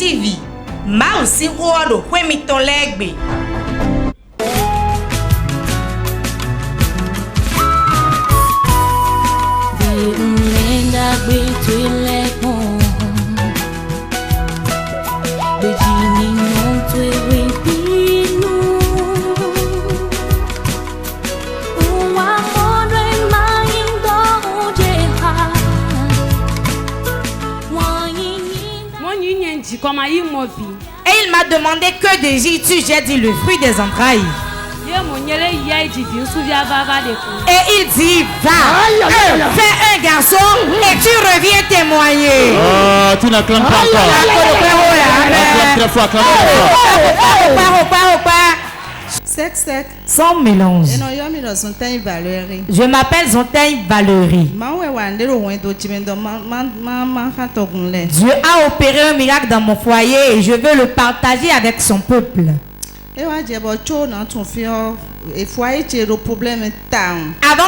TV. Mausi Rodo, Wemiton Legbe. Et il m'a demandé que désires-tu? J'ai dit le fruit des entrailles. Et il dit va, fais un garçon et tu reviens témoigner. Oh, tu n'acclames pas encore. Acclame très fort, acclame très fort. Sec. Sans mélange. Je m'appelle Zontaine Valérie. Dieu a opéré un miracle dans mon foyer et je veux le partager avec son peuple. Avant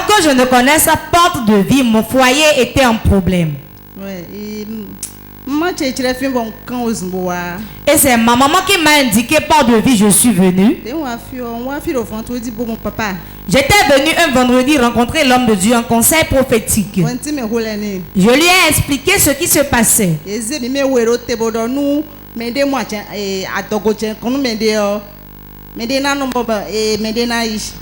que je ne connaisse sa porte de vie, mon foyer était un problème. Et c'est ma maman qui m'a indiqué porte de vie, je suis venue. J'étais venu un vendredi rencontrer l'homme de Dieu en conseil prophétique. Je lui ai expliqué ce qui se passait.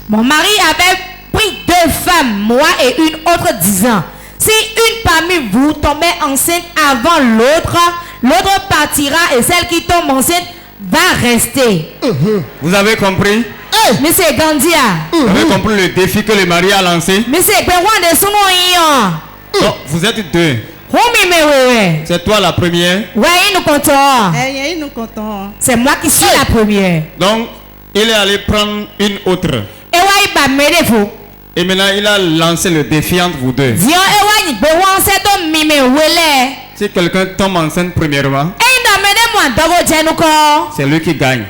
Mon mari avait pris 2 femmes, moi et une autre 10 ans. Si une parmi vous tombait enceinte avant l'autre, l'autre partira et celle qui tombe enceinte va rester. Vous avez compris? Monsieur Gandia. Vous avez compris le défi que le mari a lancé? Monsieur Donc, vous êtes 2. C'est toi la première? Oui, nous comptons. C'est moi qui suis la première. Donc, il est allé prendre une autre. Et maintenant, il a lancé le défi entre vous deux. Si quelqu'un tombe enceinte premièrement, c'est lui qui gagne.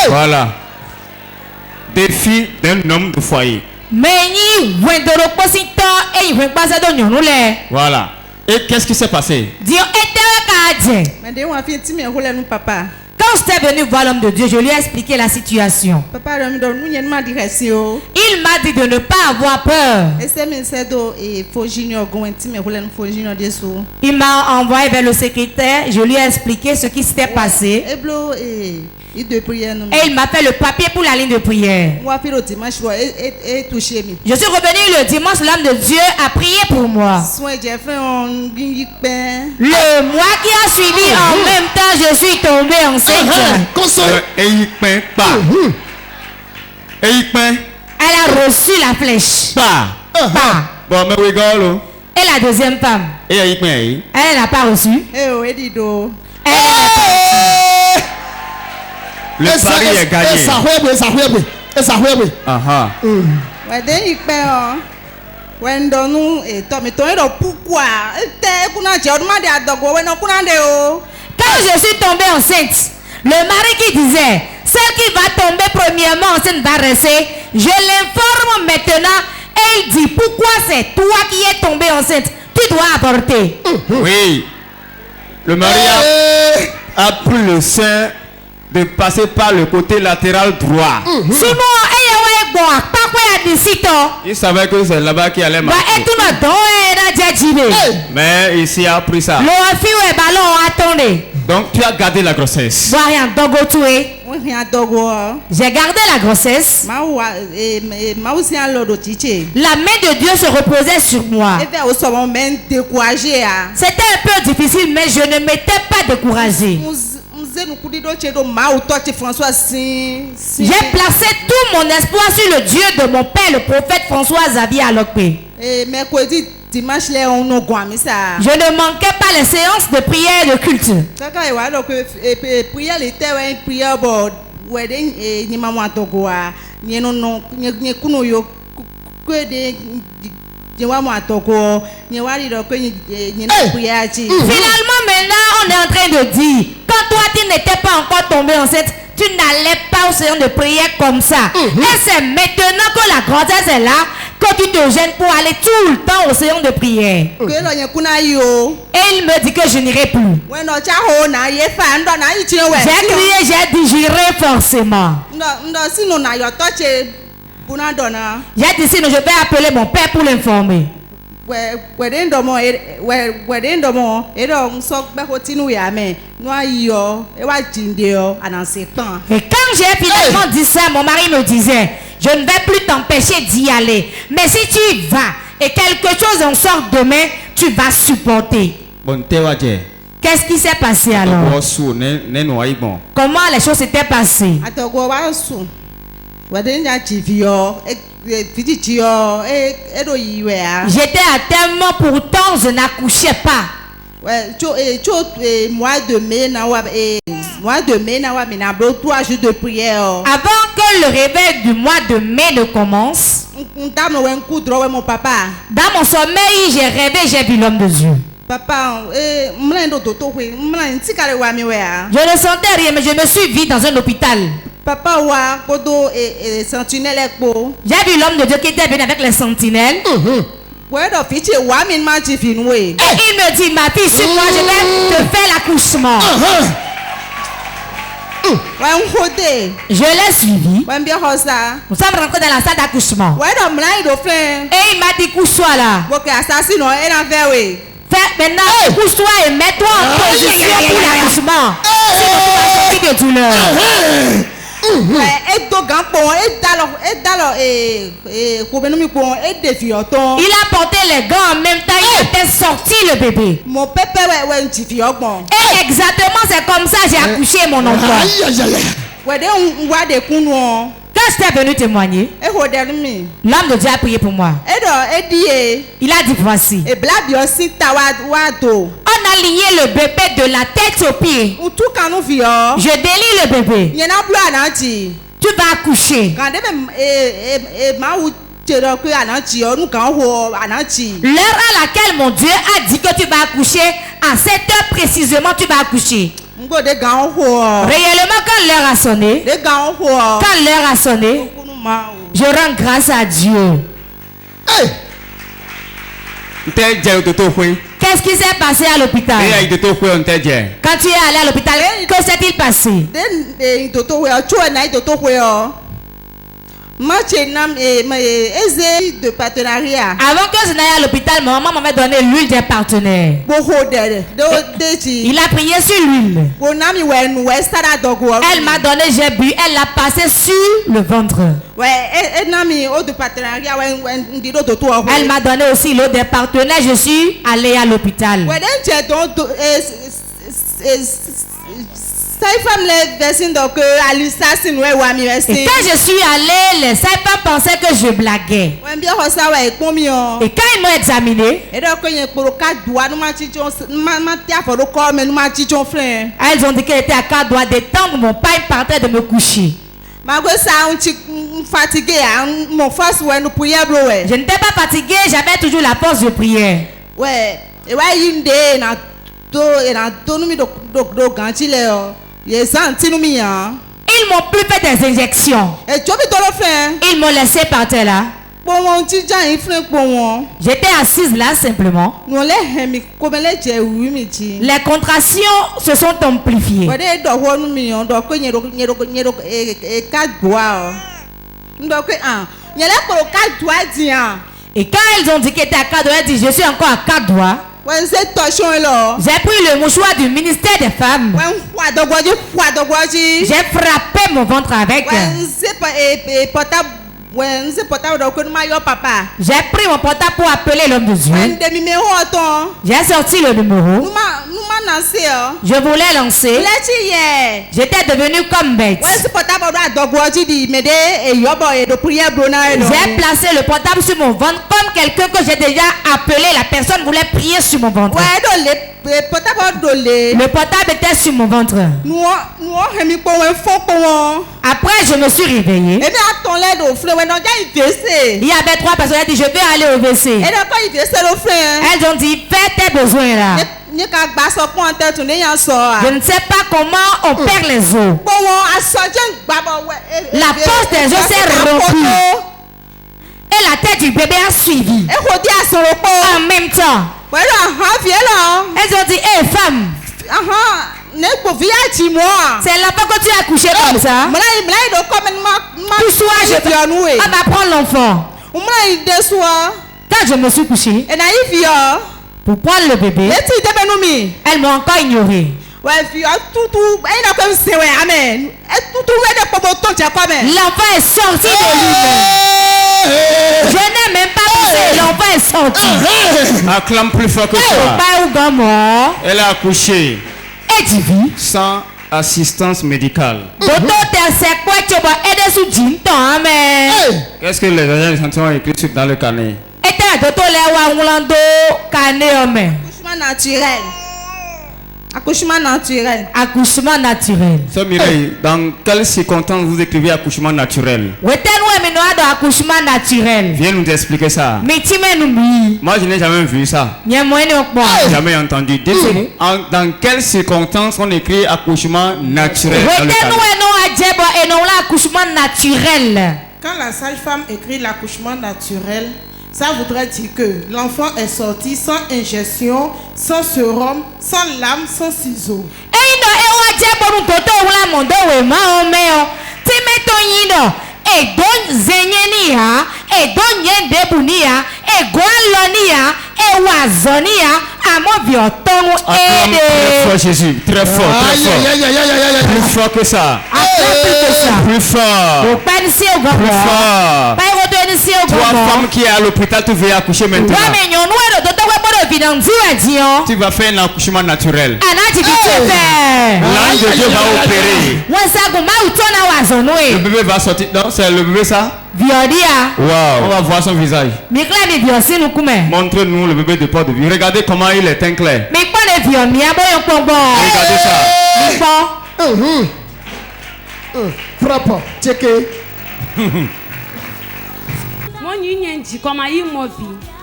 Voilà. Défi d'un homme de foyer. Voilà. Et qu'est-ce qui s'est passé? Quand j'étais venu voir l'homme de Dieu, je lui ai expliqué la situation. Il m'a dit de ne pas avoir peur. Il m'a envoyé vers le secrétaire, je lui ai expliqué ce qui s'était passé. Et il m'a fait le papier pour la ligne de prière. Je suis revenu le dimanche, l'homme de Dieu a prié pour moi. Le mois qui a suivi, en même temps, je suis tombé enceinte. Elle a reçu la flèche. Et la deuxième femme, elle n'a pas reçu. Le pari est gagné. Quand je suis tombée enceinte, le mari qui disait celle qui va tomber premièrement enceinte va rester, je l'informe maintenant et il dit pourquoi c'est toi qui es tombée enceinte, tu dois avorter. Oui, le mari a pris le sein de passer par le côté latéral droit. Il savait que c'est là-bas qu'il allait marcher. Mais ici a pris ça. Donc tu as gardé la grossesse. J'ai gardé la grossesse. La main de Dieu se reposait sur moi. C'était un peu difficile, mais je ne m'étais pas découragé. J'ai placé tout mon espoir sur le Dieu de mon père, le prophète François Xavier Alokpe. Je ne manquais pas les séances de prière et de culte. Finalement, maintenant, on est en train de dire, quand toi tu n'étais pas encore tombé enceinte, tu n'allais pas aux séances de prière comme ça. Et c'est maintenant que la grossesse est là que tu te gênes pour aller tout le temps au séance de prière. Que lo yen kuna yi o. Et il me dit que je n'irai plus. When no cha ho na ye fa ndo na yi chin we. J'ai crié, j'ai dit j'irai forcément. Ndo si no na yo toche buna dona. J'ai dit sinon je vais appeler mon père pour l'informer. We de ndo mo we de ndo mo e do nso gbe ho tinu ya me no ayi yo e wa jinde yo ananse pan. Et quand j'ai finalement dit ça, mon mari me disait, je ne vais plus t'empêcher d'y aller. Mais si tu y vas et quelque chose en sort demain, tu vas supporter. Bon, t'es waje. Qu'est-ce qui s'est passé alors? Comment les choses s'étaient passées? Atogo wa su. We de nya TV yo fiti yo e do yi we a. J'étais à terme, pourtant je n'accouchais pas. Ouais, mois de mai na wa mi na bro 3 jours de prière. Avant que le réveil du mois de mai ne commence, Mon papa. dans mon sommeil, j'ai rêvé, j'ai vu l'homme de Dieu. Papa, je ne sentais rien, mais je me suis vue dans un hôpital. Papa, sentinelle. J'ai vu l'homme de Dieu qui était venu avec les sentinelles. Et il me dit, ma fille, suis-moi, je vais te faire l'accouchement. Je l'ai suivi. Nous sommes rentrés dans la salle d'accouchement. Et il m'a dit, couche-toi là. Fais maintenant, couche-toi et mets-toi en position pour l'accouchement. Sinon, tu vas sortir de douleur. Il a porté les gants en même temps, il était sorti le bébé. Et exactement c'est comme ça j'ai accouché mon enfant. Quand j'étais venu témoigner, l'homme de Dieu a prié pour moi. Il a dit voici. On a lié le bébé de la tête aux pieds. Je délie le bébé. Tu vas accoucher. L'heure à laquelle mon Dieu a dit que tu vas accoucher, à cette heure précisément tu vas accoucher. Réellement quand l'heure a sonné, je rends grâce à Dieu. Qu'est-ce qui s'est passé à l'hôpital? Quand tu es allé à l'hôpital, que s'est-il passé? De partenariat. Avant que je n'aille à l'hôpital, ma maman m'avait donné l'huile des partenaires. Il a prié sur l'huile. Elle m'a donné, j'ai bu, elle l'a passé sur le ventre. Elle m'a donné aussi l'eau des partenaires, je suis allée à l'hôpital. Et quand je suis allée, les sages-femmes pensaient que je blaguais. Et quand ils m'ont examiné, elles ont dit qu'elle était à 4 doigts d'étendre mon pain par terre de me coucher. Je n'étais pas fatiguée, j'avais toujours la force de prière. Ils m'ont plus fait des injections. Ils m'ont laissé par terre là. J'étais assise là simplement. Les contractions se sont amplifiées. Et quand ils ont dit qu'elle était à 4 doigts, elle dit je suis encore à 4 doigts. J'ai pris le mouchoir du ministère des femmes. J'ai frappé mon ventre avec. J'ai pris mon portable pour appeler l'homme de Dieu. J'ai sorti le numéro. Je voulais lancer. J'étais devenu comme bête. J'ai placé le portable sur mon ventre comme quelqu'un que j'ai déjà appelé. La personne voulait prier sur mon ventre. Le portable était sur mon ventre. Après, je me suis réveillée. Il y avait 3 personnes qui ont dit je vais aller au WC. Elles ont dit fais tes besoins là. Je ne sais pas comment on perd les os. La poche des os s'est rompue. Et la tête du bébé a suivi. Ekodi asoropo. En même temps. Wẹ́rẹ́ ahọ́n fi lọ. Elles ont dit, hé femme. Ne kpovi ati moi. C'est l'enfant que tu as couché comme ça. Mla yi do kɔmi ma. Tout soir, on va prendre l'enfant. Mla yi de soir. Quand je me suis couché, Ena yi fi yɔ. pour prendre le bébé, Eti de bɛ nu mi. elles m'ont encore ignoré. Wɛ fi yɔ tutu eyi na ko se wɛ amɛ. Tutu wɛ de kpɔmɔ tó jɛ kɔmɛ. L'enfant est sorti de lui-même. Je n'ai même pas poussé, l'enfant est sorti. Acclame plus fort que ça. Pas ou gamin. Elle a accouché Et divi. sans assistance médicale. Docteur te c'est quoi tu vas aider sous jean temps mais. Qu'est-ce que les agents de santé ont écrit dans le carnet? Et t'as docteur les wa ngulando cané mais. Accouchement naturel. Accouchement naturel. Accouchement naturel. Sœur Mireille, dans quelles circonstances vous écrivez accouchement naturel? Accouchement naturel. Viens nous expliquer ça. Mais tu m'as Moi, je n'ai jamais vu ça. Jamais entendu. Dans quelles circonstances on écrit accouchement naturel dans le carnet? Accouchement naturel. Quand la sage-femme écrit l'accouchement naturel, ça voudrait dire que l'enfant est sorti sans injection, sans sérum, sans lame, sans ciseaux. Très fort Jésus, très fort, très fort. Plus fort que ça. Plus fort. Plus fort. Toi, femme qui est à l'hôpital, tu veux accoucher maintenant. Tu vas faire un accouchement naturel. L'ange de Dieu va opérer. Le bébé va sortir. Non, c'est le bébé ça? Wow. On va voir son visage. Montre-nous le bébé de porte de vie. Regardez comment il est teint clair. Regardez ça. Propre. Checké.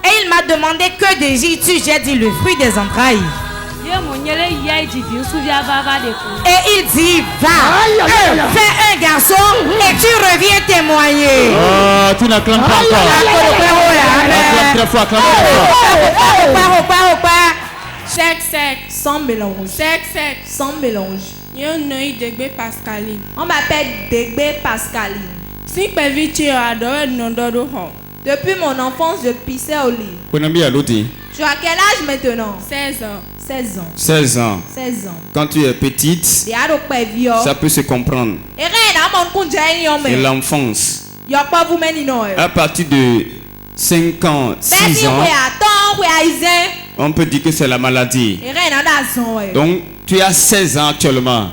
Et il m'a demandé que désires-tu? J'ai dit le fruit des entrailles. Et il dit va, fais un garçon et tu reviens témoigner. Oh, tu n'acclames pas encore. Acclame très fort, acclame très fort. Sec, sans mélange. Sec, sans mélange. On m'appelle Degbe Pascaline. Depuis mon enfance, je pissais au lit. Tu as quel âge maintenant? 16 ans. 16 ans. Quand tu es petite, ça peut se comprendre. Et l'enfance. À partir de 5 ans, 6 ans, on peut dire que c'est la maladie. Donc, tu as 16 ans actuellement.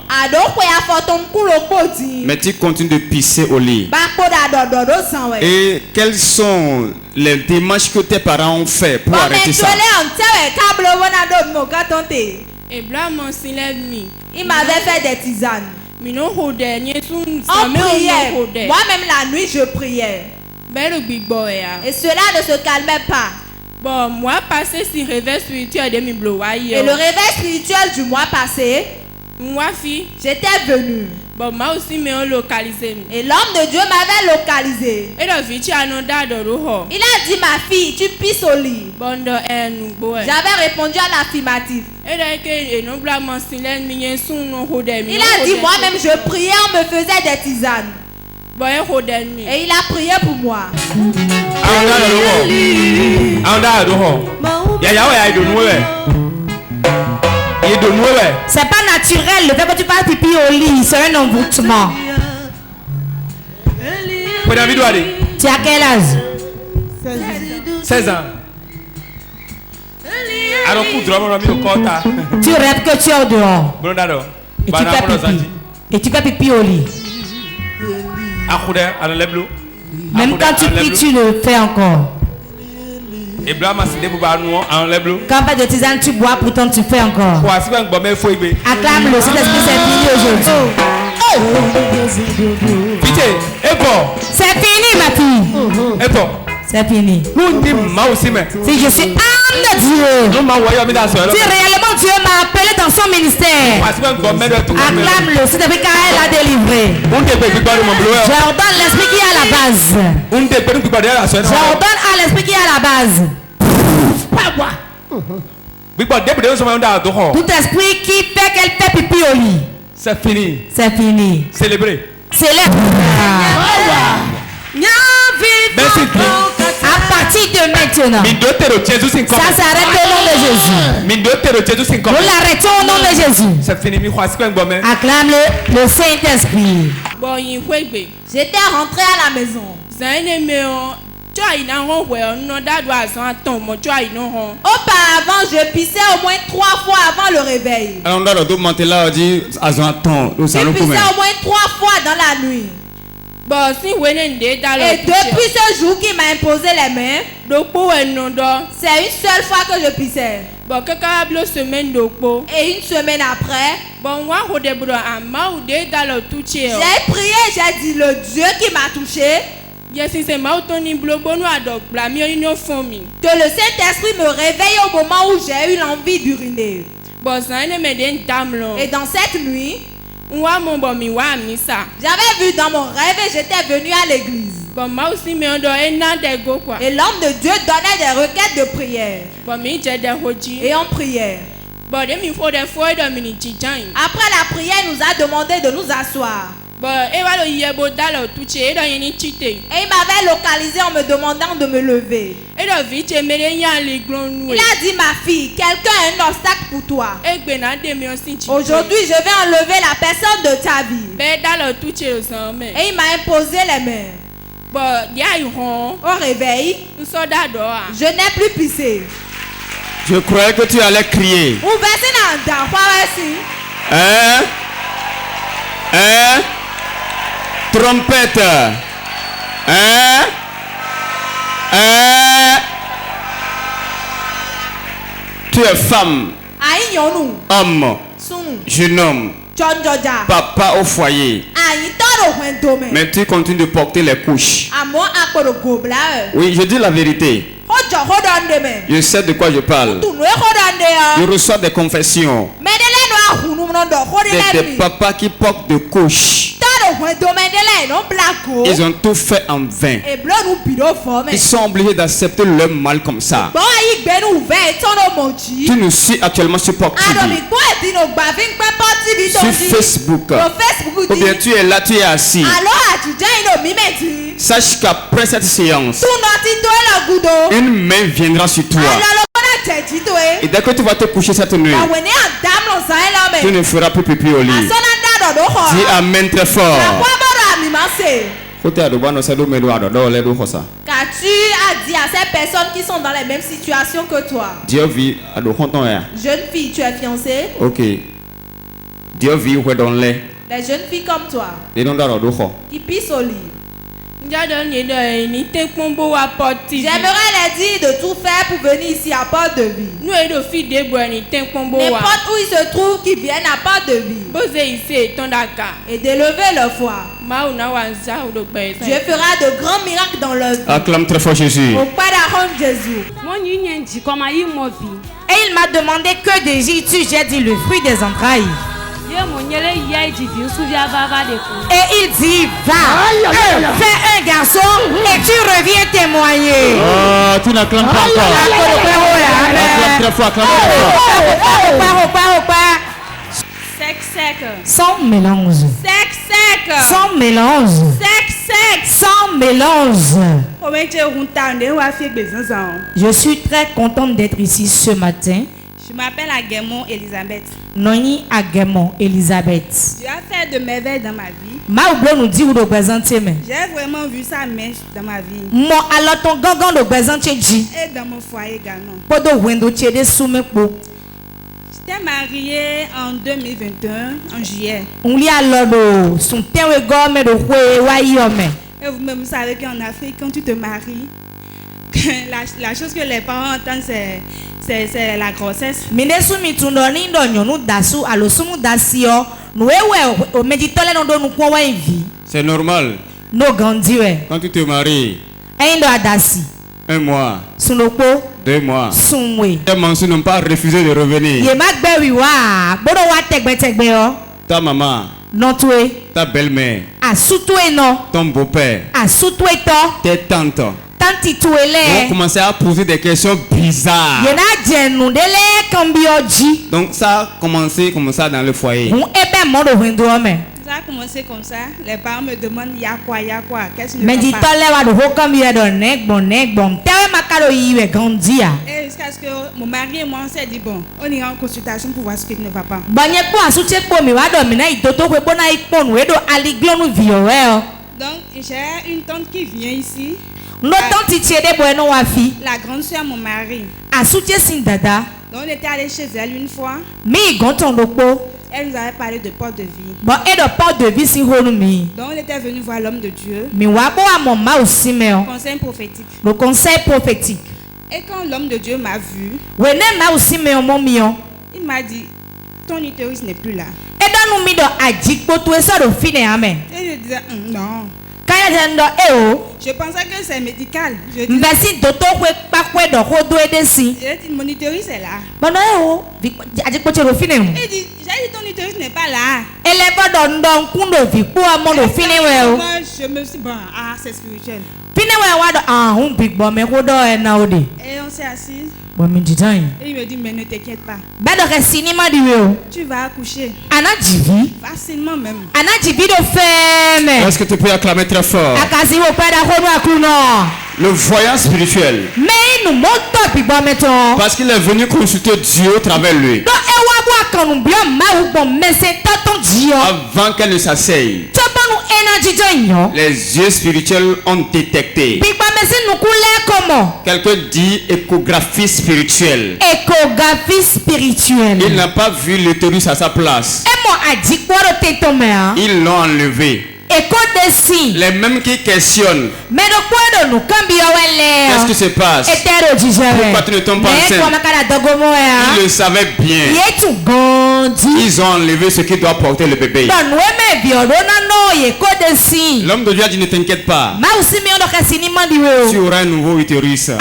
Mais tu continues de pisser au lit. Et quelles sont les démarches que tes parents ont fait pour arrêter ça? Il m'avait fait des tisanes. On priait. Moi-même la nuit je priais. Et cela ne se calmait pas. Bon, moi passé si réveil spirituel de mi blowa hier. Et le réveil spirituel du mois passé, moi fille, j'étais venu. Bon, moi aussi me localisé. Et l'homme de Dieu m'avait localisé. Et le viti anoda do roho. Il a dit ma fille, tu pisses au lit. Bon do j'avais répondu à l'affirmative. Et là que no bla monsilen mi yensun no hodem. Il a dit moi-même je priais, on me faisait des tisanes. Et il a prié pour moi. C'est pas naturel le fait que tu fasses pipi au lit, c'est un envoûtement. Tu as quel âge? 16 ans. Tu rêves que tu es au dehors. Et tu fais pipi au lit. Même quand tu pries, tu le fais encore. Quand pas de tisane, tu bois, pourtant tu fais encore. Acclame le Saint-Esprit, c'est fini aujourd'hui. C'est fini, ma fille. C'est fini. Si je suis âme de Dieu, si réellement Dieu m'a appelé dans son ministère. Acclame-le, c'est depuis qu'elle a délivré. J'ordonne l'esprit qui est à la base. J'ordonne à l'esprit qui est à la base. Tout esprit qui fait qu'elle fait pipi au lit. C'est fini. C'est fini. Célébrez. Célèbre. Merci. À partir de maintenant, ça s'arrête au nom de Jésus. Nous l'arrêtons au nom de Jésus. C'est fini. Acclame le Saint-Esprit. J'étais rentré à la maison. Auparavant, je pissais au moins 3 fois avant le réveil. Je pissais au moins 3 fois dans la nuit. Et depuis ce jour qui m'a imposé les mains, c'est une seule fois que je pissais. Et une semaine après, j'ai prié, j'ai dit le Dieu qui m'a touché, que le Saint-Esprit me réveille au moment où j'ai eu l'envie d'uriner. Et dans cette nuit, j'avais vu dans mon rêve et j'étais venu à l'église. Et l'homme de Dieu donnait des requêtes de prière. Et on priait. Après la prière, il nous a demandé de nous asseoir. Et il m'avait localisé en me demandant de me lever. Il a dit, ma fille, quelqu'un a un obstacle pour toi. Aujourd'hui, je vais enlever la personne de ta vie. Et il m'a imposé les mains. Au réveil, je n'ai plus pissé. Je croyais que tu allais crier. Trompette. Tu es femme. Homme. Jeune homme. Papa au foyer. Mais tu continues de porter les couches. Oui, je dis la vérité. Je sais de quoi je parle. Je reçois des confessions. Des papas qui portent des couches. Ils ont tout fait en vain. Ils sont obligés d'accepter leur mal comme ça. Tu nous suis actuellement sur Pop TV, sur Facebook. Ou bien tu es là, tu es assis. Sache qu'après cette séance, une main viendra sur toi. Et dès que tu vas te coucher cette nuit, tu ne feras plus pipi au lit. Dis amen très fort. Car tu as dit à ces personnes qui sont dans les mêmes situations que toi. Jeune fille, tu es fiancée. Ok. Les jeunes filles comme toi qui pissent au lit. J'aimerais les dire de tout faire pour venir ici à Porte de Vie. N'importe où ils se trouvent, qui viennent à Porte de Vie. Et d'élever leur foi. Dieu fera de grands miracles dans leur vie. Acclame très fort Jésus. Au Père Jésus. Et il m'a demandé que désires-tu? J'ai dit le fruit des entrailles. Et il dit, va, fais un garçon et tu reviens témoigner. Oh, tu n'acclames pas encore. Acclame très fort, acclame très fort. Sec. Sans mélange. Sec. Sans mélange. Sec. Sans mélange. Je suis très contente d'être ici ce matin. Je m'appelle Aguemon Elisabeth. Noni Aguemon Elisabeth. Dieu a fait de merveilles dans ma vie. J'ai vraiment vu sa mèche dans ma vie. Et dans mon foyer également. J'étais mariée en 2021, en juillet. Et vous-même, vous savez qu'en Afrique, quand tu te maries, la chose que les parents entendent, c'est la grossesse. C'est normal. Quand tu te maries, 1 mois, 2 mois. Sunwe. Tes mensonges n'ont pas refusé de revenir. Ye magbe wi wa. Bodo wa tegbe yo. Ta maman. Non toi. Ta belle-mère. Asutwe non. Ton beau-père. Asutwe to. Tes tantes. Tanti tuele. Vont commencer à poser des questions bizarres. Ye na jenu dele kambioji. Donc ça a commencé comme ça dans le foyer. On ebe modo wendo ame. Ça a commencé comme ça. Les parents me demandent y a quoi. Qu'est-ce que mais dit tole wa do hokam ye do nek bon. Tewe makalo yiwe gandia. Et jusqu'à ce que mon mari et moi on s'est dit bon, on ira en consultation pour voir ce qui ne va pas. Banye po asuche po mi wa do mi na itoto kwe bona ikponu we do aliglonu viowe. Donc j'ai une tante qui vient ici. No tante tiede bueno wa fi. La grande sœur mon mari. Asuche sin dada. Donc on était allé chez elle une fois. Mi gonton dokpo. Elle nous avait parlé de porte de vie. Bon, et de porte de vie si honu mi. Donc on était venu voir l'homme de Dieu. Mi wa bo amoma aussi me. Conseil prophétique. Le conseil prophétique. Et quand l'homme de Dieu m'a vu, wene ma aussi me mon mio. Il m'a dit ton utérus n'est plus là. Et dans nous mi do ajikpo to eso do fine amen. Et je disais non. Je pensais que c'est médical. Je dis mon utérus est là. Il dit j'ai dit ton utérus n'est pas là. Moi je me suis dit bon, c'est spirituel. Et on s'est assis. Et il me dit mais ne t'inquiète pas. Tu vas accoucher. Facilement même. Est-ce que tu peux acclamer très fort? Le voyant spirituel. Parce qu'il est venu consulter Dieu au travers de lui. Avant qu'elle ne s'asseye, les yeux spirituels ont détecté. Quelqu'un dit échographie spirituelle. Il n'a pas vu l'utérus à sa place. Ils l'ont enlevé. Les mêmes qui questionnent. Qu'est-ce qui se passe? Pourquoi tu ne tombes pas enceinte? Ils le savaient bien. Ils ont enlevé ce qui doit porter le bébé. L'homme de Dieu a dit ne t'inquiète pas. Tu auras un nouveau utérus. Tu vas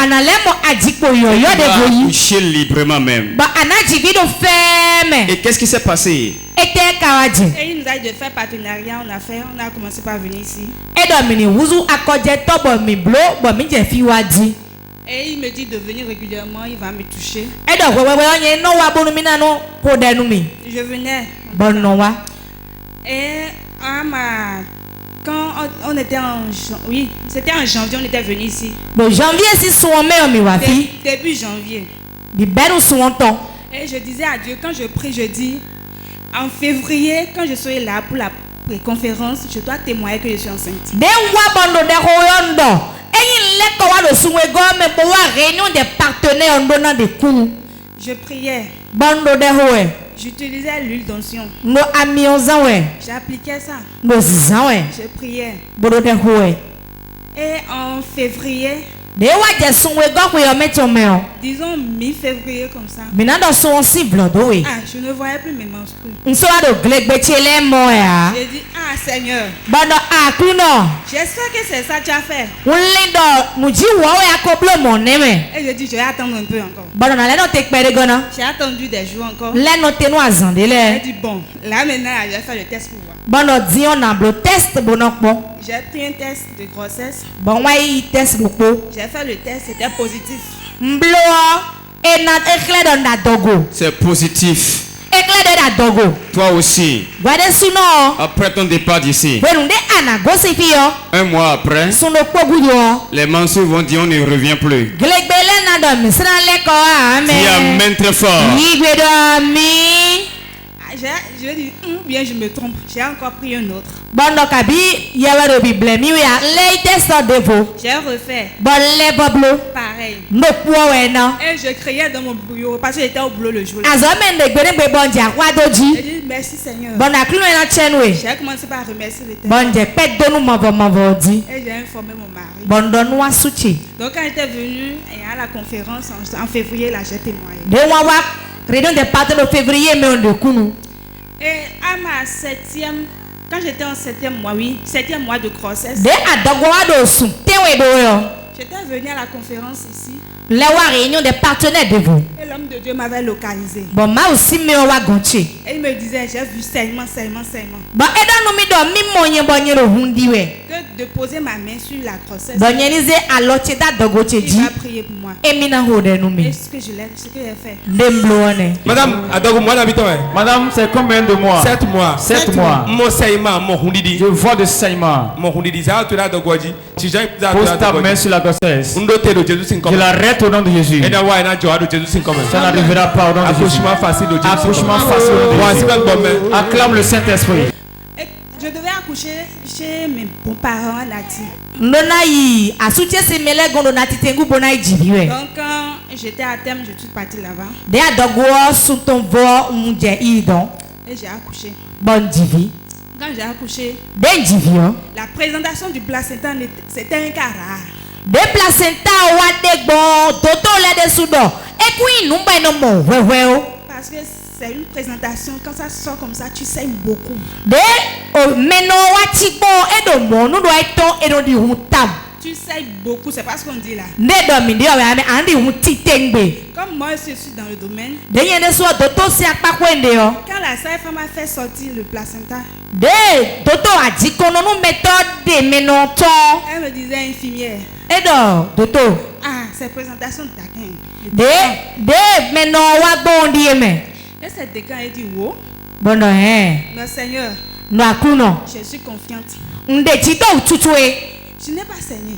coucher librement même. Et qu'est-ce qui s'est passé? Et il nous a dit de faire partenariat, on a commencé par venir ici. Et il me dit de venir régulièrement, il va me toucher. Je venais. Et quand on était c'était en janvier, on était venu ici. Début janvier. Et je disais à Dieu, quand je prie, je dis en février, quand je serai là pour la conférence, je dois témoigner que je suis enceinte. Je priais. J'utilisais l'huile d'onction. J'appliquais ça. Je priais. Et en février, disons mi-février comme ça. Je ne voyais plus mes menstrues. J'ai dit, Seigneur, j'espère que c'est ça que tu as fait. Et je dis, je vais attendre un peu encore. J'ai attendu des jours encore. J'ai dit, bon, là maintenant, je vais faire le test pour voir. J'ai pris un test de grossesse. J'ai fait le test, c'était positif. C'est positif. Toi aussi. Après ton départ d'ici, un mois après, les mensonges vont dire on ne revient plus. Dis amen très fort. Je dis, bien je me trompe. J'ai encore pris un autre. J'ai refait. Pareil. Et je criais dans mon bureau parce que j'étais au boulot le jour. J'ai dit merci Seigneur. J'ai commencé par remercier l'Éternel. Et j'ai informé mon mari. Donc quand j'étais venue à la conférence en février, là j'ai témoigné. Et à ma 7e, quand j'étais en 7e mois, 7e mois de grossesse, j'étais venue à la conférence ici. La réunion des partenaires de vous. Et l'homme de Dieu m'avait localisé. Bon, moi aussi, me wa gonche. Et il me disait, j'ai vu saignement. Bon, et dans nous mi do mi monye bonye lo hundi we. De poser ma main sur la grossesse. Bonye nize aloche da dogoche di. Il va prier pour moi. Et mina hode nous mi. Et ce que j'ai fait. Dembloane. Madame, adogo moi d'habitant. Madame, c'est combien de mois? 7 mois. 7 mois. Mon saignement, mon hundidi. Je vois de saignement. Mon hundidi, ça tu l'as dogoji. Si j'ai pose ta main sur la grossesse. Je l'arrête au nom de Jésus. Ça n'arrivera pas au nom de Jésus. Accouchement facile au nom de Jésus. Accouchement facile au nom de Jésus. Acclame le Saint-Esprit. Je devais accoucher chez mes beaux-parents à Nati. Donc quand j'étais à terme, je suis partie là-bas. Et j'ai accouché. Quand j'ai accouché, la présentation du placenta, c'était un cas rare. Des placenta parce que c'est une présentation, quand ça sort comme ça, tu saignes beaucoup. Tu saignes beaucoup, c'est pas ce qu'on dit là. Comme moi je suis dans le domaine, quand la sage-femme a fait sortir le placenta, elle me disait, infirmière, c'est présentation de taquin. Et cette décan a dit, oh, non Seigneur, je suis confiante. Je n'ai pas saigné.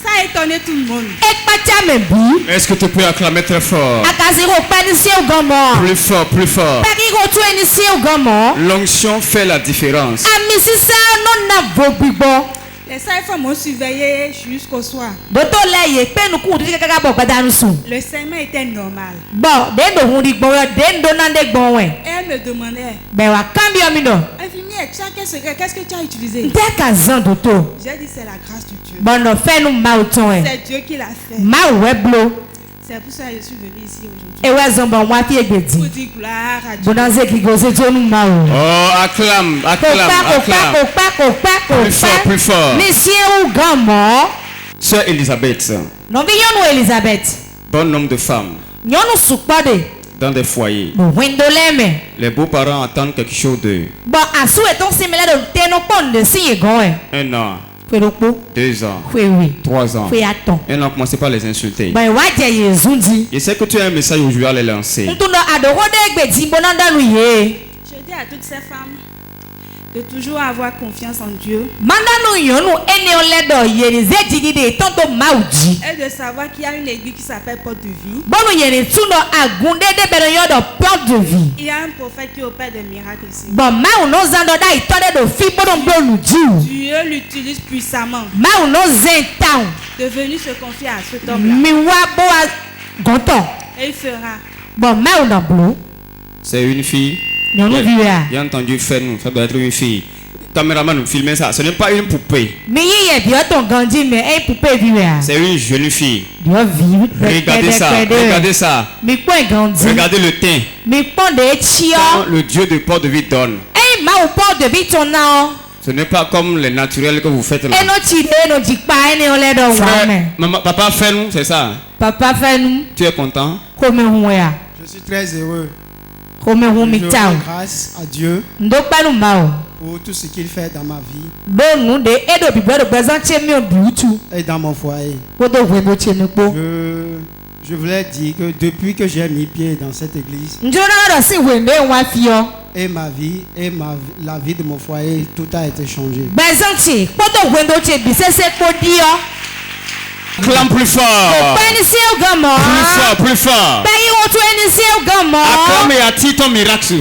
Ça a étonné tout le monde. Est-ce que tu peux acclamer très fort? Plus fort, plus fort. L'onction fait la différence. Les sages-femmes m'ont surveillé jusqu'au soir. Le saignement était normal. Et elle me demandait, infirmière, qu'est-ce que tu as utilisé? J'ai dit, c'est la grâce de Dieu. C'est Dieu qui l'a fait. C'est pour ça que je suis venue ici aujourd'hui. Pour dire gloire à Dieu. Oh, acclame. Plus fort, plus fort. Sœur Elisabeth. Bon nombre de femmes dans des foyers. Les beaux-parents attendent quelque chose d'eux. 1 an. 2 ans, 3 ans. Et non, commencez pas à les insulter. Je sais que tu as un message aujourd'hui à les lancer. Je dis à toutes ces femmes de toujours avoir confiance en Dieu. Et de savoir qu'il y a une église qui s'appelle Porte de Vie. Il y a un prophète qui opère des miracles ici. Dieu l'utilise puissamment. De venir se confier à cet homme-là. Et il fera. C'est une fille. J'ai entendu faire nous, ça doit être une fille. Caméraman nous filmer ça, ce n'est pas une poupée. C'est une jeune fille. Regardez ça, regardez ça. Regardez le teint. Quand le Dieu de Port de Vie donne. Ce n'est pas comme les naturels que vous faites là. Frère, maman, papa fait nous, c'est ça. Tu es content? Je suis très heureux. Je rends grâce à Dieu pour tout ce qu'il fait dans ma vie et dans mon foyer. Je voulais dire que depuis que j'ai mis pied dans cette église, et ma vie et la vie de mon foyer, tout a été changé. Clame plus fort. Plus fort. Acclame et attire ton miracle.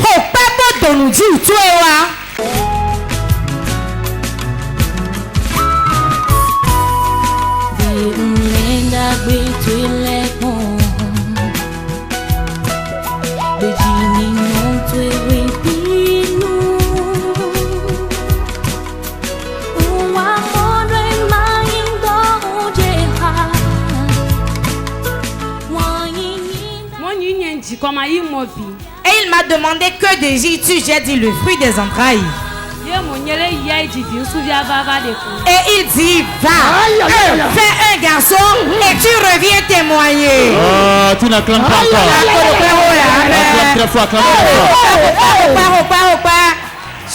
Et il m'a demandé que désires-tu? J'ai dit le fruit des entrailles. Et il dit, va, fais un garçon et tu reviens témoigner. Tu n'acclames pas encore. Acclame très fort, acclame très fort.